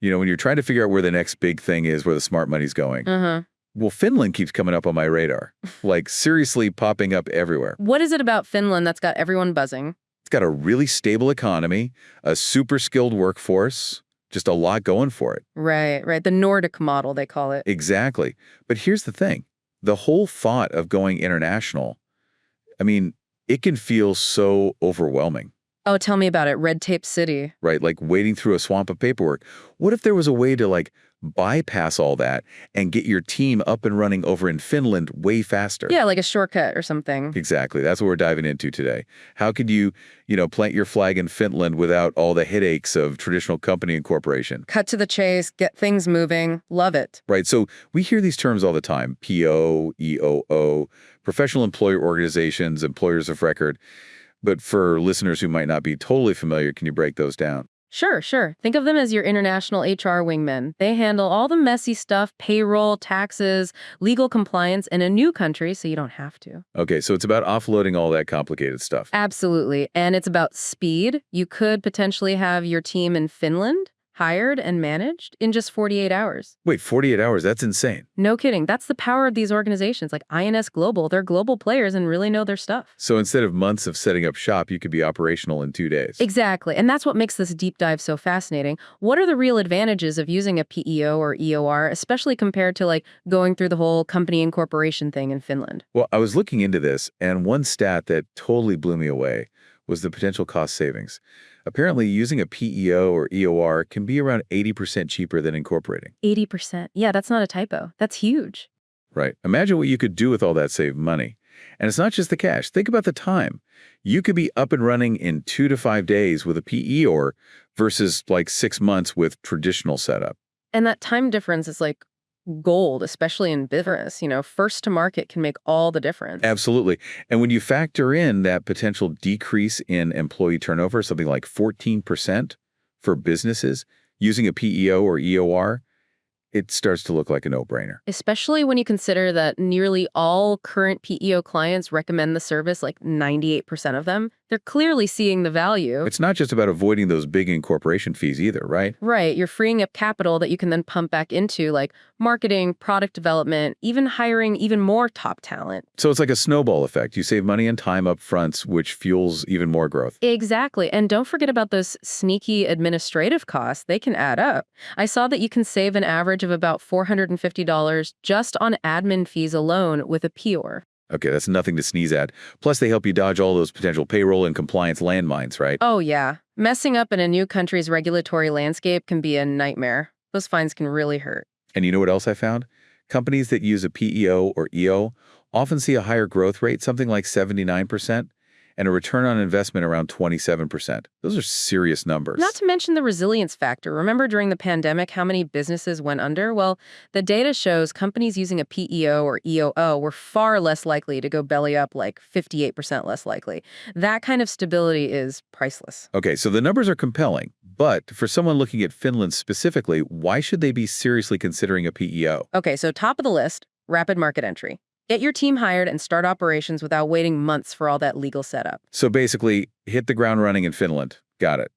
When you're trying to figure out where the next big thing is, where the smart money's going. Uh-huh. Well, Finland keeps coming up on my radar, like seriously popping up everywhere. What is it about Finland that's got everyone buzzing? It's got a really stable economy, a super skilled workforce, just a lot going for it. Right. The Nordic model, they call it. Exactly. But here's the thing. The whole thought of going international, it can feel so overwhelming. Oh, tell me about it. Red tape city. Right? Like wading through a swamp of paperwork. What if there was a way to bypass all that and get your team up and running over in Finland way faster? Yeah, like a shortcut or something. Exactly. That's what we're diving into today. How could you, plant your flag in Finland without all the headaches of traditional company incorporation? Cut to the chase, get things moving. Love it. Right. So we hear these terms all the time: PEO, EOO, professional employer organizations, employers of record. But for listeners who might not be totally familiar, can you break those down? Sure. Think of them as your international HR wingmen. They handle all the messy stuff, payroll, taxes, legal compliance in a new country, so you don't have to. Okay, so it's about offloading all that complicated stuff. Absolutely. And it's about speed. You could potentially have your team in Finland hired and managed in just 48 hours. Wait, 48 hours? That's insane. No kidding. That's the power of these organizations like INS Global. They're global players and really know their stuff. So instead of months of setting up shop, you could be operational in 2 days. Exactly. And that's what makes this deep dive so fascinating. What are the real advantages of using a PEO or EOR, especially compared to going through the whole company incorporation thing in Finland? Well, I was looking into this, and one stat that totally blew me away was the potential cost savings. Apparently, using a PEO or EOR can be around 80% cheaper than incorporating. 80%. Yeah, that's not a typo. That's huge. Right. Imagine what you could do with all that saved money. And it's not just the cash. Think about the time. You could be up and running in 2 to 5 days with a PEO versus 6 months with traditional setup. And that time difference is gold, especially in business. First to market can make all the difference. Absolutely. And when you factor in that potential decrease in employee turnover, something like 14% for businesses using a PEO or EOR, it starts to look like a no-brainer. Especially when you consider that nearly all current PEO clients recommend the service, 98% of them. They're clearly seeing the value. It's not just about avoiding those big incorporation fees either, right? Right. You're freeing up capital that you can then pump back into marketing, product development, even hiring even more top talent. So it's like a snowball effect. You save money and time up front, which fuels even more growth. Exactly. And don't forget about those sneaky administrative costs. They can add up. I saw that you can save an average of about $450 just on admin fees alone with a PEOR. Okay, that's nothing to sneeze at. Plus, they help you dodge all those potential payroll and compliance landmines, right? Oh, yeah. Messing up in a new country's regulatory landscape can be a nightmare. Those fines can really hurt. And you know what else I found? Companies that use a PEO or EO often see a higher growth rate, something like 79%, and a return on investment around 27%. Those are serious numbers. Not to mention the resilience factor. Remember during the pandemic how many businesses went under? Well, the data shows companies using a PEO or EOO were far less likely to go belly up, 58% less likely. That kind of stability is priceless. Okay, so the numbers are compelling. But for someone looking at Finland specifically, why should they be seriously considering a PEO? Okay, so top of the list, rapid market entry. Get your team hired and start operations without waiting months for all that legal setup. So basically, hit the ground running in Finland. Got it.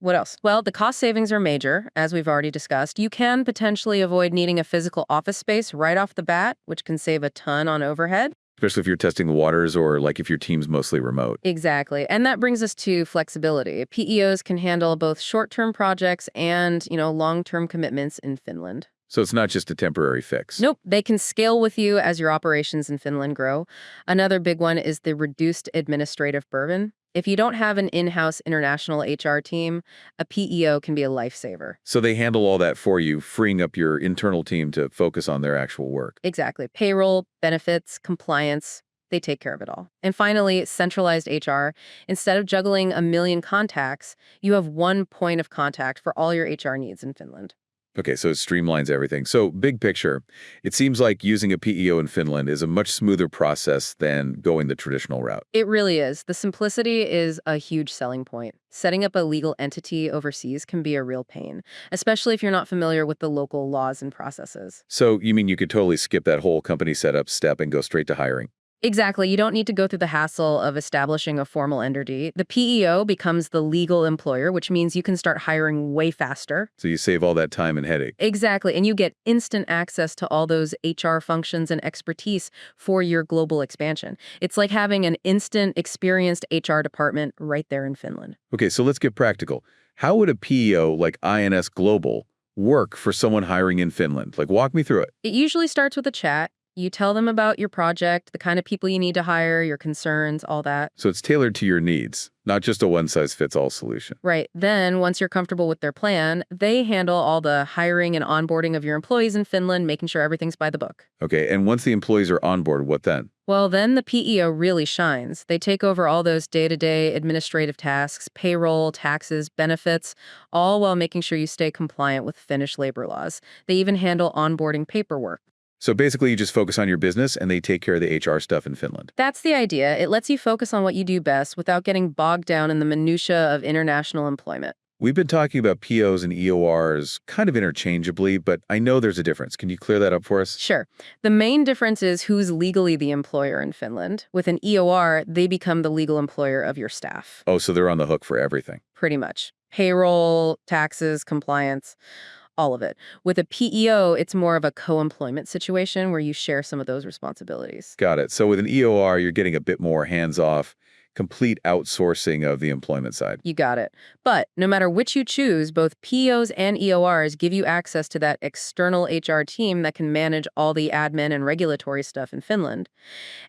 What else? Well, the cost savings are major, as we've already discussed. You can potentially avoid needing a physical office space right off the bat, which can save a ton on overhead. Especially if you're testing the waters or if your team's mostly remote. Exactly. And that brings us to flexibility. PEOs can handle both short-term projects and, long-term commitments in Finland. So it's not just a temporary fix. Nope. They can scale with you as your operations in Finland grow. Another big one is the reduced administrative burden. If you don't have an in-house international HR team, a PEO can be a lifesaver. So they handle all that for you, freeing up your internal team to focus on their actual work. Exactly. Payroll, benefits, compliance, they take care of it all. And finally, centralized HR. Instead of juggling a million contacts, you have one point of contact for all your HR needs in Finland. Okay, so it streamlines everything. So big picture, it seems like using a PEO in Finland is a much smoother process than going the traditional route. It really is. The simplicity is a huge selling point. Setting up a legal entity overseas can be a real pain, especially if you're not familiar with the local laws and processes. So you mean you could totally skip that whole company setup step and go straight to hiring? Exactly. You don't need to go through the hassle of establishing a formal entity. The PEO becomes the legal employer, which means you can start hiring way faster. So you save all that time and headache. Exactly. And you get instant access to all those HR functions and expertise for your global expansion. It's like having an instant, experienced HR department right there in Finland. Okay, so let's get practical. How would a PEO like INS Global work for someone hiring in Finland? Like, walk me through it. It usually starts with a chat. You tell them about your project, the kind of people you need to hire, your concerns, all that. So it's tailored to your needs, not just a one-size-fits-all solution. Right. Then, once you're comfortable with their plan, they handle all the hiring and onboarding of your employees in Finland, making sure everything's by the book. Okay, and once the employees are on board, what then? Well, then the PEO really shines. They take over all those day-to-day administrative tasks, payroll, taxes, benefits, all while making sure you stay compliant with Finnish labor laws. They even handle onboarding paperwork. So basically, you just focus on your business and they take care of the HR stuff in Finland. That's the idea. It lets you focus on what you do best without getting bogged down in the minutia of international employment. We've been talking about POs and EORs kind of interchangeably, but I know there's a difference. Can you clear that up for us? Sure. The main difference is who's legally the employer in Finland. With an EOR, they become the legal employer of your staff. Oh, so they're on the hook for everything. Pretty much. Payroll, taxes, compliance, all of it. With a PEO, it's more of a co-employment situation where you share some of those responsibilities. Got it. So with an EOR, you're getting a bit more hands-off, complete outsourcing of the employment side. You got it. But no matter which you choose, both PEOs and EORs give you access to that external HR team that can manage all the admin and regulatory stuff in Finland.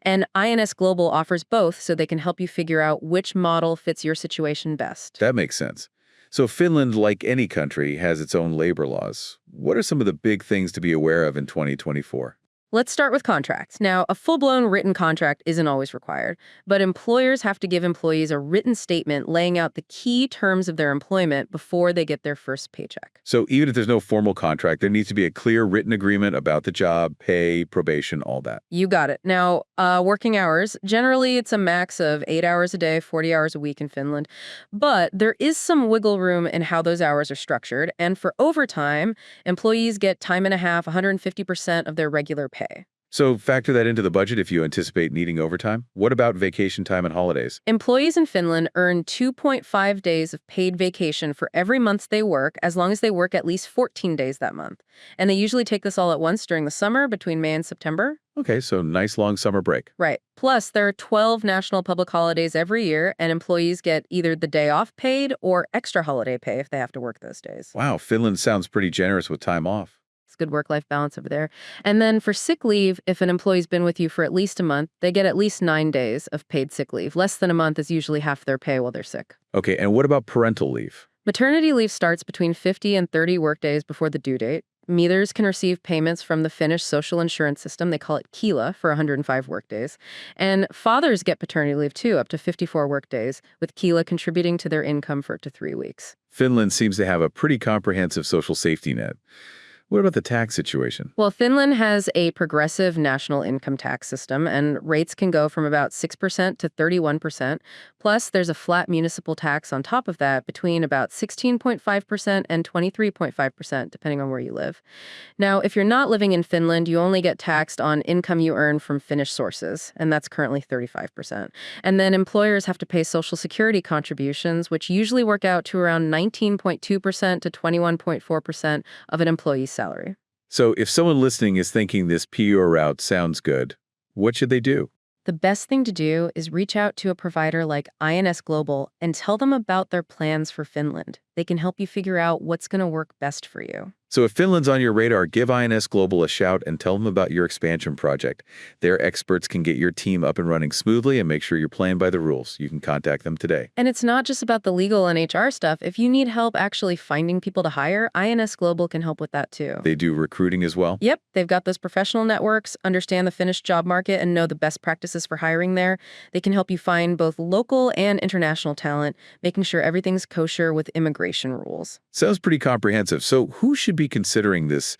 And INS Global offers both so they can help you figure out which model fits your situation best. That makes sense. So Finland, like any country, has its own labor laws. What are some of the big things to be aware of in 2024? Let's start with contracts. Now, a full-blown written contract isn't always required, but employers have to give employees a written statement laying out the key terms of their employment before they get their first paycheck. So even if there's no formal contract, there needs to be a clear written agreement about the job, pay, probation, all that. You got it. Now, working hours, generally it's a max of 8 hours a day, 40 hours a week in Finland, but there is some wiggle room in how those hours are structured, and for overtime, employees get time and a half, 150% of their regular pay. So factor that into the budget if you anticipate needing overtime. What about vacation time and holidays? Employees in Finland earn 2.5 days of paid vacation for every month they work, as long as they work at least 14 days that month. And they usually take this all at once during the summer between May and September. Okay, so nice long summer break. Right. Plus, there are 12 national public holidays every year, and employees get either the day off paid or extra holiday pay if they have to work those days. Wow, Finland sounds pretty generous with time off. Good work-life balance over there. And then for sick leave, if an employee's been with you for at least a month, they get at least 9 days of paid sick leave. Less than a month is usually half their pay while they're sick. Okay, and what about parental leave? Maternity leave starts between 50 and 30 workdays before the due date. Mothers can receive payments from the Finnish social insurance system. They call it Kela for 105 workdays. And fathers get paternity leave too, up to 54 workdays, with Kela contributing to their income for up to 3 weeks. Finland seems to have a pretty comprehensive social safety net. What about the tax situation? Well, Finland has a progressive national income tax system, and rates can go from about 6% to 31%. Plus, there's a flat municipal tax on top of that between about 16.5% and 23.5%, depending on where you live. Now, if you're not living in Finland, you only get taxed on income you earn from Finnish sources, and that's currently 35%. And then employers have to pay Social Security contributions, which usually work out to around 19.2% to 21.4% of an employee's salary. So if someone listening is thinking this PEO route sounds good, what should they do? The best thing to do is reach out to a provider like INS Global and tell them about their plans for Finland. They can help you figure out what's going to work best for you. So if Finland's on your radar, give INS Global a shout and tell them about your expansion project. Their experts can get your team up and running smoothly and make sure you're playing by the rules. You can contact them today. And it's not just about the legal and HR stuff. If you need help actually finding people to hire, INS Global can help with that too. They do recruiting as well? Yep, they've got those professional networks, understand the Finnish job market, and know the best practices for hiring there. They can help you find both local and international talent, making sure everything's kosher with immigration rules. Sounds pretty comprehensive. So who should be considering this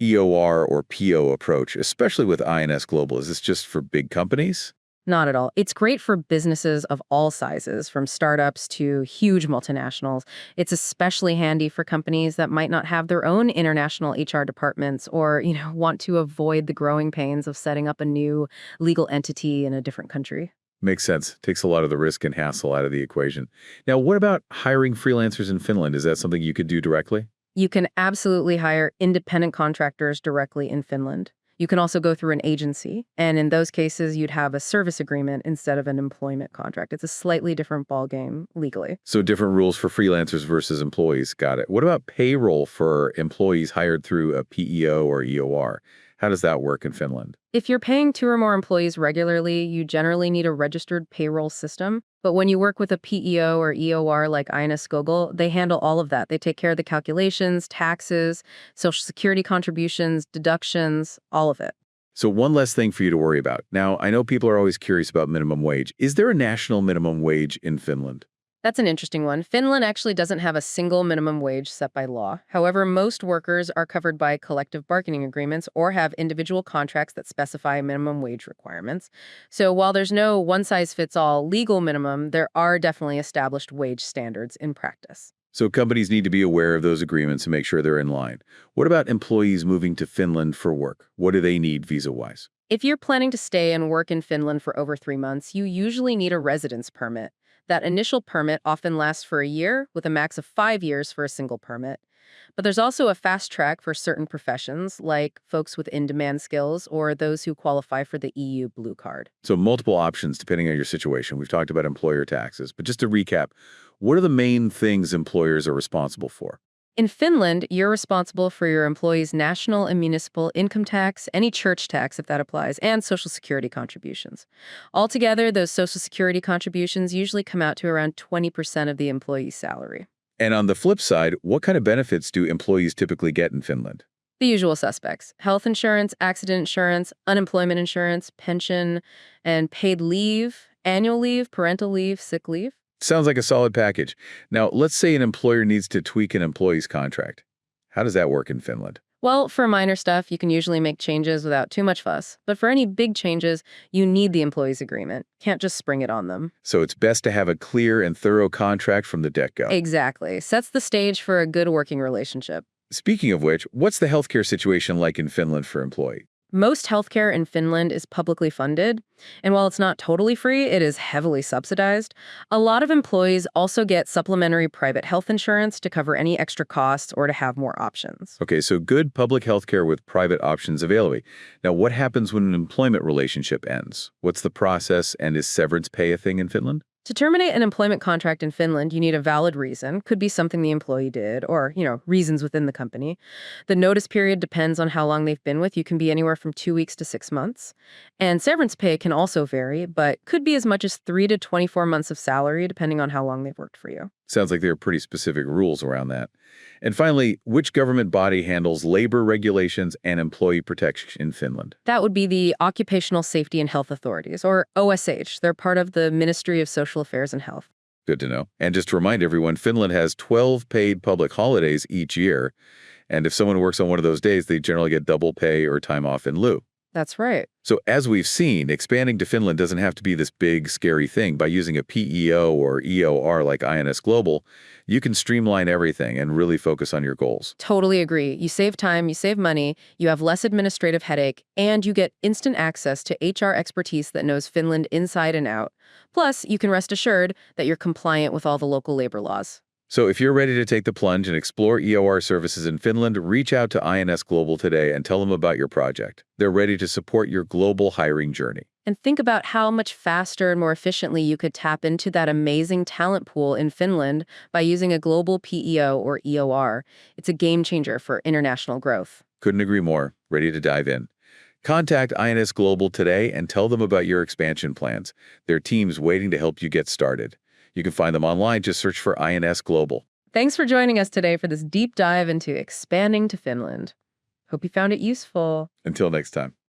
EOR or PO approach, especially with INS Global? Is this just for big companies? Not at all. It's great for businesses of all sizes, from startups to huge multinationals. It's especially handy for companies that might not have their own international HR departments or, want to avoid the growing pains of setting up a new legal entity in a different country. Makes sense. Takes a lot of the risk and hassle out of the equation. Now, what about hiring freelancers in Finland? Is that something you could do directly? You can absolutely hire independent contractors directly in Finland. You can also go through an agency, and in those cases, you'd have a service agreement instead of an employment contract. It's a slightly different ballgame legally. So different rules for freelancers versus employees. Got it. What about payroll for employees hired through a PEO or EOR? How does that work in Finland? If you're paying 2 or more employees regularly, you generally need a registered payroll system. But when you work with a PEO or EOR like INS Gogol, they handle all of that. They take care of the calculations, taxes, social security contributions, deductions, all of it. So one less thing for you to worry about. Now, I know people are always curious about minimum wage. Is there a national minimum wage in Finland? That's an interesting one. Finland actually doesn't have a single minimum wage set by law. However, most workers are covered by collective bargaining agreements or have individual contracts that specify minimum wage requirements. So while there's no one-size-fits-all legal minimum, there are definitely established wage standards in practice. So companies need to be aware of those agreements and make sure they're in line. What about employees moving to Finland for work? What do they need visa-wise? If you're planning to stay and work in Finland for over 3 months, you usually need a residence permit. That initial permit often lasts for a year, with a max of 5 years for a single permit. But there's also a fast track for certain professions, like folks with in-demand skills or those who qualify for the EU Blue Card. So multiple options depending on your situation. We've talked about employer taxes, but just to recap, what are the main things employers are responsible for? In Finland, you're responsible for your employees' national and municipal income tax, any church tax if that applies, and Social Security contributions. Altogether, those Social Security contributions usually come out to around 20% of the employee's salary. And on the flip side, what kind of benefits do employees typically get in Finland? The usual suspects: health insurance, accident insurance, unemployment insurance, pension, and paid leave, annual leave, parental leave, sick leave. Sounds like a solid package. Now, let's say an employer needs to tweak an employee's contract. How does that work in Finland? Well, for minor stuff, you can usually make changes without too much fuss. But for any big changes, you need the employee's agreement. Can't just spring it on them. So it's best to have a clear and thorough contract from the get-go. Exactly. Sets the stage for a good working relationship. Speaking of which, what's the healthcare situation like in Finland for employees? Most healthcare in Finland is publicly funded, and while it's not totally free, it is heavily subsidized. A lot of employees also get supplementary private health insurance to cover any extra costs or to have more options. Okay, so good public healthcare with private options available. Now, what happens when an employment relationship ends? What's the process, and is severance pay a thing in Finland? To terminate an employment contract in Finland, you need a valid reason. Could be something the employee did or, reasons within the company. The notice period depends on how long they've been with. You can be anywhere from 2 weeks to 6 months. And severance pay can also vary, but could be as much as 3 to 24 months of salary, depending on how long they've worked for you. Sounds like there are pretty specific rules around that. And finally, which government body handles labor regulations and employee protection in Finland? That would be the Occupational Safety and Health Authorities, or OSH. They're part of the Ministry of Social Affairs and Health. Good to know. And just to remind everyone, Finland has 12 paid public holidays each year. And if someone works on one of those days, they generally get double pay or time off in lieu. That's right. So as we've seen, expanding to Finland doesn't have to be this big, scary thing. By using a PEO or EOR like INS Global, you can streamline everything and really focus on your goals. Totally agree. You save time, you save money, you have less administrative headache, and you get instant access to HR expertise that knows Finland inside and out. Plus, you can rest assured that you're compliant with all the local labor laws. So if you're ready to take the plunge and explore EOR services in Finland, reach out to INS Global today and tell them about your project. They're ready to support your global hiring journey. And think about how much faster and more efficiently you could tap into that amazing talent pool in Finland by using a global PEO or EOR. It's a game changer for international growth. Couldn't agree more. Ready to dive in. Contact INS Global today and tell them about your expansion plans. Their team's waiting to help you get started. You can find them online. Just search for INS Global. Thanks for joining us today for this deep dive into expanding to Finland. Hope you found it useful. Until next time.